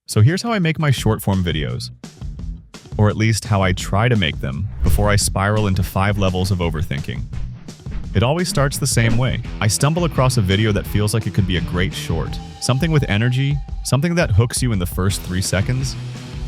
So here's how I make my short-form videos. Or at least how I try to make them before I spiral into 5 levels of overthinking. It always starts the same way. I stumble across a video that feels like it could be a great short. Something with energy, something that hooks you in the first 3 seconds.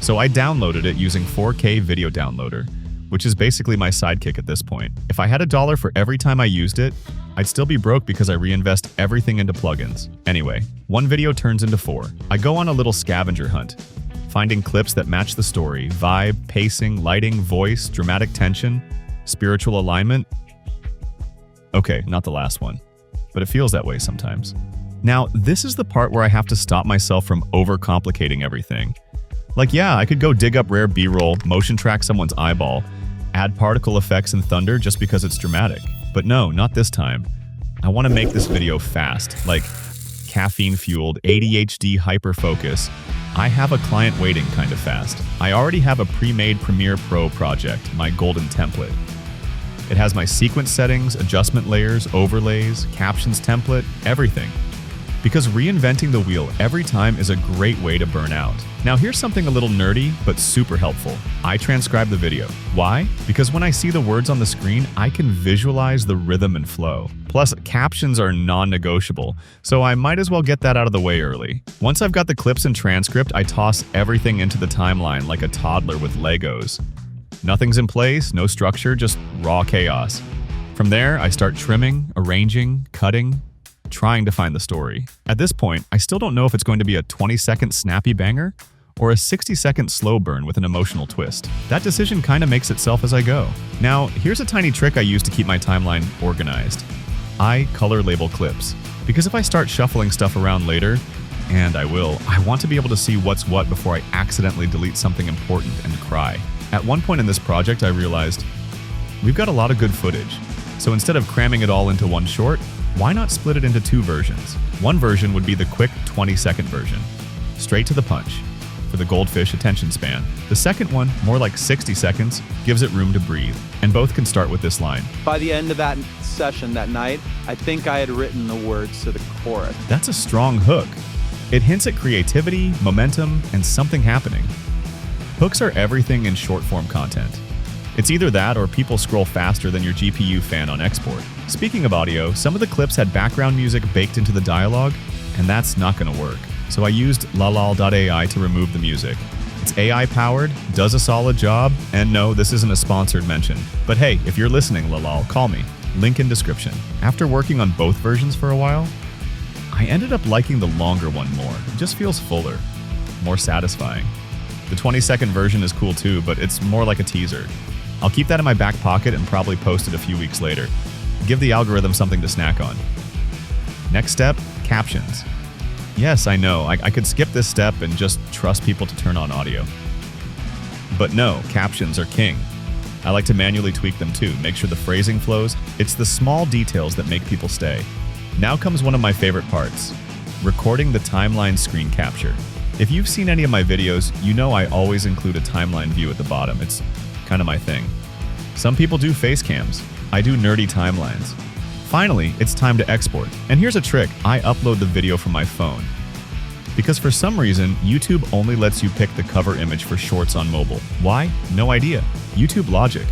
So I downloaded it using 4K Video Downloader, which is basically my sidekick at this point. If I had $1 for every time I used it, I'd still be broke because I reinvest everything into plugins. Anyway, one video turns into 4. I go on a little scavenger hunt, finding clips that match the story, vibe, pacing, lighting, voice, dramatic tension, spiritual alignment. Okay, not the last one, but it feels that way sometimes. Now, this is the part where I have to stop myself from overcomplicating everything. Like, yeah, I could go dig up rare B-roll, motion track someone's eyeball, add particle effects and thunder just because it's dramatic. But no, not this time. I want to make this video fast, like caffeine-fueled, ADHD hyperfocus. I have a client waiting kind of fast. I already have a pre-made Premiere Pro project, my golden template. It has my sequence settings, adjustment layers, overlays, captions template, everything. Because reinventing the wheel every time is a great way to burn out. Now here's something a little nerdy, but super helpful. I transcribe the video. Why? Because when I see the words on the screen, I can visualize the rhythm and flow. Plus, captions are non-negotiable, so I might as well get that out of the way early. Once I've got the clips and transcript, I toss everything into the timeline like a toddler with Legos. Nothing's in place, no structure, just raw chaos. From there, I start trimming, arranging, cutting, trying to find the story. At this point, I still don't know if it's going to be a 20-second snappy banger or a 60-second slow burn with an emotional twist. That decision kind of makes itself as I go. Now, here's a tiny trick I use to keep my timeline organized. I color label clips. Because if I start shuffling stuff around later, and I will, I want to be able to see what's what before I accidentally delete something important and cry. At one point in this project, I realized we've got a lot of good footage. So instead of cramming it all into one short, why not split it into 2 versions? One version would be the quick 20-second version, straight to the punch, for the goldfish attention span. The second one, more like 60 seconds, gives it room to breathe, and both can start with this line. By the end of that session that night, I think I had written the words to the chorus. That's a strong hook. It hints at creativity, momentum, and something happening. Hooks are everything in short-form content. It's either that or people scroll faster than your GPU fan on export. Speaking of audio, some of the clips had background music baked into the dialogue, and that's not going to work. So I used lalal.ai to remove the music. It's AI-powered, does a solid job, and no, this isn't a sponsored mention. But hey, if you're listening, Lalal, call me. Link in description. After working on both versions for a while, I ended up liking the longer one more. It just feels fuller, more satisfying. The 20-second version is cool too, but it's more like a teaser. I'll keep that in my back pocket and probably post it a few weeks later. Give the algorithm something to snack on. Next step, captions. Yes, I know, I could skip this step and just trust people to turn on audio. But no, captions are king. I like to manually tweak them too, make sure the phrasing flows. It's the small details that make people stay. Now comes one of my favorite parts, recording the timeline screen capture. If you've seen any of my videos, you know I always include a timeline view at the bottom. It's kind of my thing. Some people do face cams. I do nerdy timelines. Finally, it's time to export. And here's a trick. I upload the video from my phone. Because for some reason, YouTube only lets you pick the cover image for shorts on mobile. Why? No idea. YouTube logic.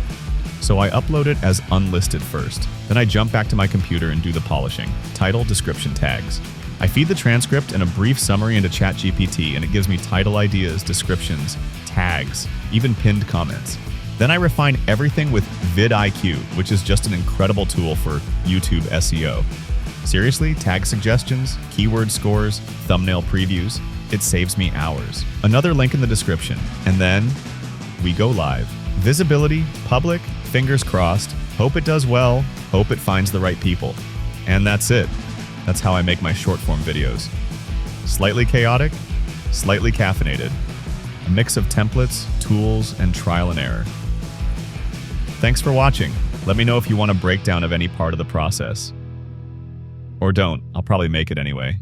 So I upload it as unlisted first. Then I jump back to my computer and do the polishing. Title, description, tags. I feed the transcript and a brief summary into ChatGPT, and it gives me title ideas, descriptions, tags, even pinned comments. Then I refine everything with vidIQ, which is just an incredible tool for YouTube SEO. Seriously, tag suggestions, keyword scores, thumbnail previews, it saves me hours. Another link in the description. And then we go live. Visibility, public, fingers crossed, hope it does well, hope it finds the right people. And that's it. That's how I make my short-form videos. Slightly chaotic, slightly caffeinated. A mix of templates, tools, and trial and error. Thanks for watching. Let me know if you want a breakdown of any part of the process. Or don't, I'll probably make it anyway.